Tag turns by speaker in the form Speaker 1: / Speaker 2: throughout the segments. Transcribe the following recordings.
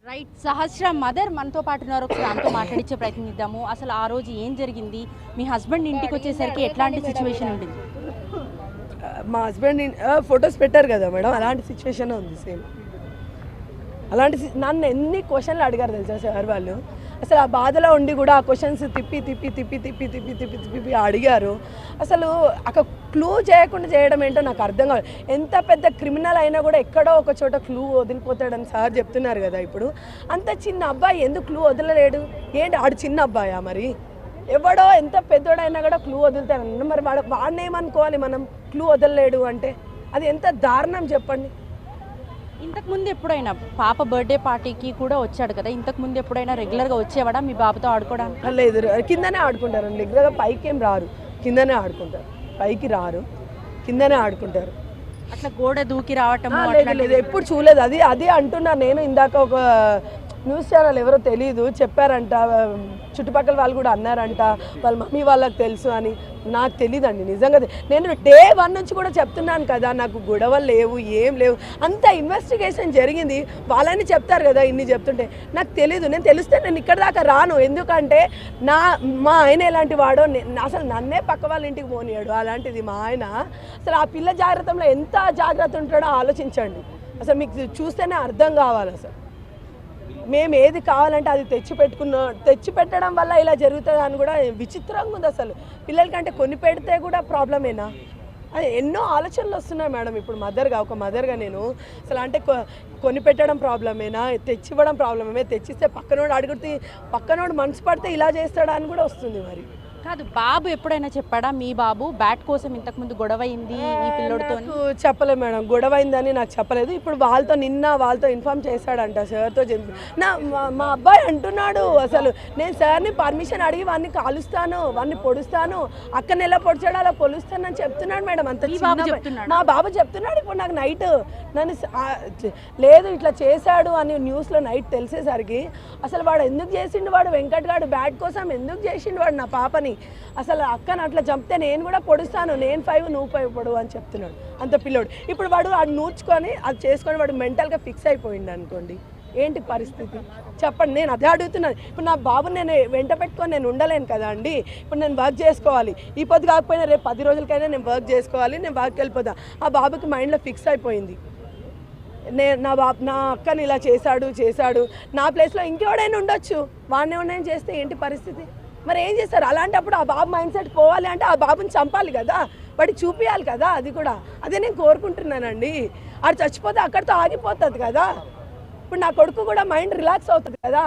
Speaker 1: Right. సహస్ర mother మనతో పాటు ఉన్నారు. ఒకసారి ఆమెతో మాట్లాడించే ప్రయత్నిద్దాము. అసలు ఆ రోజు ఏం జరిగింది? మీ హస్బెండ్ ఇంటికి వచ్చేసరికి ఎట్లాంటి సిచ్యువేషన్ ఉండింది?
Speaker 2: మా హస్బెండ్ ఫొటోస్ పెట్టారు కదా మేడం, అలాంటి సిచ్యువేషన్ ఉంది సేమ్. నన్ను ఎన్ని క్వశ్చన్లు అడిగారు తెలుసా సార్ వాళ్ళు. అసలు ఆ బాధలో ఉండి కూడా ఆ క్వశ్చన్స్ తిప్పి తిప్పి తిప్పి తిప్పి తిప్పి తిప్పి తిప్పి అడిగారు. అసలు అక్కడ క్లూ చేయకుండా చేయడం ఏంటో నాకు అర్థం కాదు. ఎంత పెద్ద క్రిమినల్ అయినా కూడా ఎక్కడో ఒక చోట క్లూ వదిలిపోతాడని సార్ చెప్తున్నారు కదా. ఇప్పుడు అంత చిన్న అబ్బాయి ఎందుకు క్లూ వదలలేడు? ఏంటి ఆడు చిన్న అబ్బాయా? మరి ఎవడో ఎంత పెద్దోడైనా కూడా క్లూ వదులుతాడు. మరి వాడిని ఏమనుకోవాలి మనం? క్లూ వదలలేడు అంటే అది ఎంత దారుణం చెప్పండి.
Speaker 1: ఇంతకుముందు ఎప్పుడైనా పాప బర్త్డే పార్టీకి కూడా వచ్చాడు కదా, ఇంతకుముందు ఎప్పుడైనా రెగ్యులర్గా వచ్చేవాడా మీ బాబుతో ఆడుకోవడానికి?
Speaker 2: లేదు, కిందనే ఆడుకుంటారు. రెగ్యులర్గా పైకి ఏం రారు, కిందనే ఆడుకుంటారు. పైకి రారు, కిందనే ఆడుకుంటారు.
Speaker 1: అట్లా గోడ దూకి రావటం
Speaker 2: లేదు, ఎప్పుడు చూడలేదు. అది అంటున్నా నేను. ఇందాక ఒక న్యూస్ ఛానల్ ఎవరో తెలీదు చెప్పారంట, చుట్టుపక్కల వాళ్ళు కూడా అన్నారంట వాళ్ళ మమ్మీ వాళ్ళకి తెలుసు అని. నాకు తెలీదండి నిజంగా. నేను డే 1 నుంచి కూడా చెప్తున్నాను కదా, నాకు గొడవలు లేవు, ఏం లేవు. అంత ఇన్వెస్టిగేషన్ జరిగింది. వాళ్ళని చెప్తారు కదా ఇన్ని చెప్తుంటే. నాకు తెలీదు. నేను తెలిస్తే నేను ఇక్కడ దాకా రాను. ఎందుకంటే మా ఆయన ఎలాంటి వాడో అసలు నన్నే పక్క వాళ్ళ ఇంటికి పోనీయాడు. అలాంటిది మా ఆయన. అసలు ఆ పిల్ల జాగ్రత్తలో ఎంత జాగ్రత్త ఉంటాడో ఆలోచించండి. అసలు మీకు చూస్తేనే అర్థం కావాలి. అసలు మేము ఏది కావాలంటే అది తెచ్చి పెట్టడం వల్ల ఇలా జరుగుతుంది అని కూడా విచిత్రంగా ఉంది. అసలు పిల్లలకంటే కొని పెడితే కూడా ప్రాబ్లమేనా? అది ఎన్నో ఆలోచనలు వస్తున్నాయి మేడం. ఇప్పుడు ఒక మదర్గా నేను అసలు అంటే కొని పెట్టడం ప్రాబ్లమేనా, తెచ్చివ్వడం ప్రాబ్లమే? తెచ్చిస్తే పక్కనోడు మనసు పడితే ఇలా చేస్తాడా అని కూడా వస్తుంది. మరి
Speaker 1: కాదు, బాబు ఎప్పుడైనా చెప్పాడా మీ బాబు బ్యాట్ కోసం ఇంతకుముందు గొడవ అయింది ఈ పిల్లోడితో?
Speaker 2: చెప్పలేదు మేడం, గొడవ అయిందని నాకు చెప్పలేదు. ఇప్పుడు వాళ్ళతో ఇన్ఫార్మ్ చేశాడంట సార్తో చెప్పి. మా అబ్బాయి అంటున్నాడు అసలు నేను సార్ని పర్మిషన్ అడిగి వాడిని కాలుస్తాను, వాడిని పొడుస్తాను, అక్కని ఎలా పొడిచాడో అలా పొలుస్తానని చెప్తున్నాడు మేడం. అంత మా బాబు చెప్తున్నాడు. ఇప్పుడు నాకు నైట్ నన్ను లేదు ఇట్లా చేశాడు అని న్యూస్లో నైట్ తెలిసేసరికి అసలు వాడు ఎందుకు చేసిండు? వాడు వెంకట్ గాడు బ్యాట్ కోసం ఎందుకు చేసిండు వాడు నా పాపని? అసలు అక్కను అట్లా చంపితే నేను కూడా పొడుస్తాను, నేను 5 నువ్వు 5 పొడువు అని చెప్తున్నాడు అంత పిల్లోడు. ఇప్పుడు వాడు నూర్చుకొని అది చేసుకొని వాడు మెంటల్గా ఫిక్స్ అయిపోయింది అనుకోండి. ఏంటి పరిస్థితి చెప్పండి. నేను అదే అడుగుతున్నాను. ఇప్పుడు నా బాబుని నేను వెంట పెట్టుకొని నేను ఉండలేను కదా అండి. ఇప్పుడు నేను వర్క్ చేసుకోవాలి. ఈ పొద్దు కాకపోయినా రేపు 10 రోజులకైనా నేను వర్క్ చేసుకోవాలి. నేను వర్క్కి వెళ్ళిపోతా. ఆ బాబుకి మైండ్లో ఫిక్స్ అయిపోయింది నా అక్కని ఇలా చేశాడు. నా ప్లేస్లో ఇంకెవడైనా ఉండొచ్చు. వాడిని ఎవరైనా చేస్తే ఏంటి పరిస్థితి? మరి ఏం చేస్తారు? అలాంటప్పుడు ఆ బాబు మైండ్ సెట్ పోవాలి అంటే ఆ బాబుని చంపాలి కదా, వాడికి చూపించాలి కదా. అది కూడా అదే నేను కోరుకుంటున్నానండి. ఆడు చచ్చిపోతే అక్కడితో ఆగిపోతుంది కదా. ఇప్పుడు నా కొడుకు కూడా మైండ్ రిలాక్స్ అవుతుంది కదా.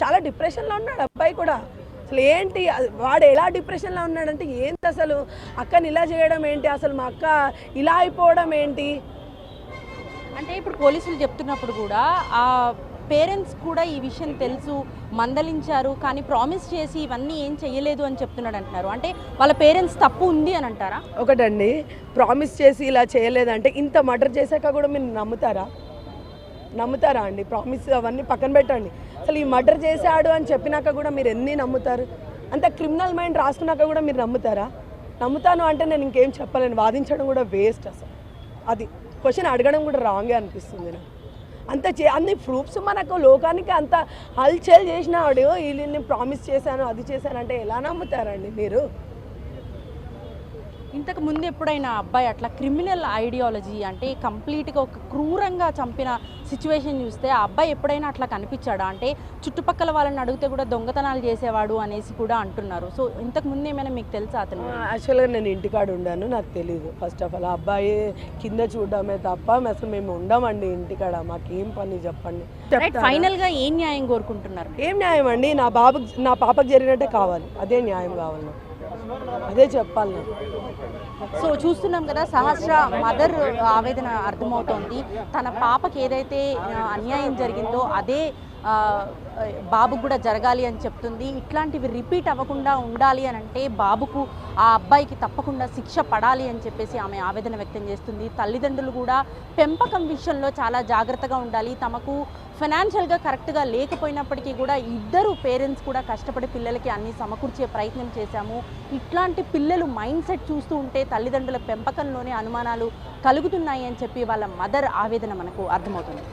Speaker 2: చాలా డిప్రెషన్లో ఉన్నాడు అబ్బాయి కూడా. అసలు ఏంటి వాడు ఎలా డిప్రెషన్లో ఉన్నాడంటే ఏంటి అసలు? అక్కని ఇలా చేయడం ఏంటి? అసలు మా అక్క ఇలా అయిపోవడం ఏంటి?
Speaker 1: అంటే ఇప్పుడు పోలీసులు చెప్తున్నప్పుడు కూడా ఆ పేరెంట్స్ కూడా ఈ విషయం తెలుసు, మందలించారు, కానీ ప్రామిస్ చేసి ఇవన్నీ ఏం చెయ్యలేదు అని చెప్తున్నాడు అంటున్నారు. అంటే వాళ్ళ పేరెంట్స్ తప్పు ఉంది అని అంటారా?
Speaker 2: ఒకటండి, ప్రామిస్ చేసి ఇలా చేయలేదంటే ఇంత మర్డర్ చేశాక కూడా మీరు నమ్ముతారా అండి? ప్రామిస్ అవన్నీ పక్కన పెట్టండి. అసలు ఈ మర్డర్ చేశాడు అని చెప్పినాక కూడా మీరు ఎన్ని నమ్ముతారు? అంత క్రిమినల్ మైండ్ రాసుకున్నాక కూడా మీరు నమ్ముతారా? నమ్ముతాను అంటే నేను ఇంకేం చెప్పలేను. వాదించడం కూడా వేస్ట్. అసలు అది క్వశ్చన్ అడగడం కూడా రాంగే అనిపిస్తుంది నాకు. అన్ని ప్రూఫ్స్ మనకు లోకానికి అంత హల్చల్ చేసినాడు. వీళ్ళని ప్రామిస్ చేశాను, అది చేశానంటే ఎలా నమ్ముతారండి మీరు?
Speaker 1: ఇంతకు ముందు ఎప్పుడైనా అబ్బాయి అట్లా క్రిమినల్ ఐడియాలజీ అంటే కంప్లీట్గా ఒక క్రూరంగా చంపిన సిచ్యువేషన్ చూస్తే ఆ అబ్బాయి ఎప్పుడైనా అట్లా కనిపించాడా? అంటే చుట్టుపక్కల వాళ్ళని అడిగితే కూడా దొంగతనాలు చేసేవాడు అనేసి కూడా అంటున్నారు. సో ఇంతకు ముందు ఏమైనా మీకు తెలుసా అతను?
Speaker 2: యాక్చువల్గా నేను ఇంటికాడ ఉండాను, నాకు తెలీదు. ఫస్ట్ ఆఫ్ ఆల్ ఆ అబ్బాయి కింద చూడడమే తప్ప అసలు మేము ఉండమండి ఇంటికాడ. మాకేం పని చెప్పండి.
Speaker 1: ఫైనల్గా ఏం న్యాయం కోరుకుంటున్నారు?
Speaker 2: ఏం న్యాయం అండి? నా పాపకు జరిగినట్టే కావాలి. అదే న్యాయం కావాలి నాకు. అదే చెప్పాలి నాకు.
Speaker 1: సో చూస్తున్నాం కదా, సహస్ర మదర్ ఆవేదన అర్థమవుతోంది. తన పాపకి ఏదైతే అన్యాయం జరిగిందో అదే బాబుకు కూడా జరగాలి అని చెప్తుంది. ఇట్లాంటివి రిపీట్ అవ్వకుండా ఉండాలి అని అంటే బాబుకు ఆ అబ్బాయికి తప్పకుండా శిక్ష పడాలి అని చెప్పేసి ఆమె ఆవేదన వ్యక్తం చేస్తుంది. తల్లిదండ్రులు కూడా పెంపకం విషయంలో చాలా జాగ్రత్తగా ఉండాలి. తమకు ఫైనాన్షియల్గా కరెక్ట్గా లేకపోయినప్పటికీ కూడా ఇద్దరు పేరెంట్స్ కూడా కష్టపడి పిల్లలకి అన్ని సమకూర్చే ప్రయత్నం చేశాము. ఇట్లాంటి పిల్లలు మైండ్ సెట్ చూస్తూ ఉంటే తల్లిదండ్రుల పెంపకంలోనే అనుమానాలు కలుగుతున్నాయి అని చెప్పి వాళ్ళ మదర్ ఆవేదన మనకు అర్థమవుతుంది.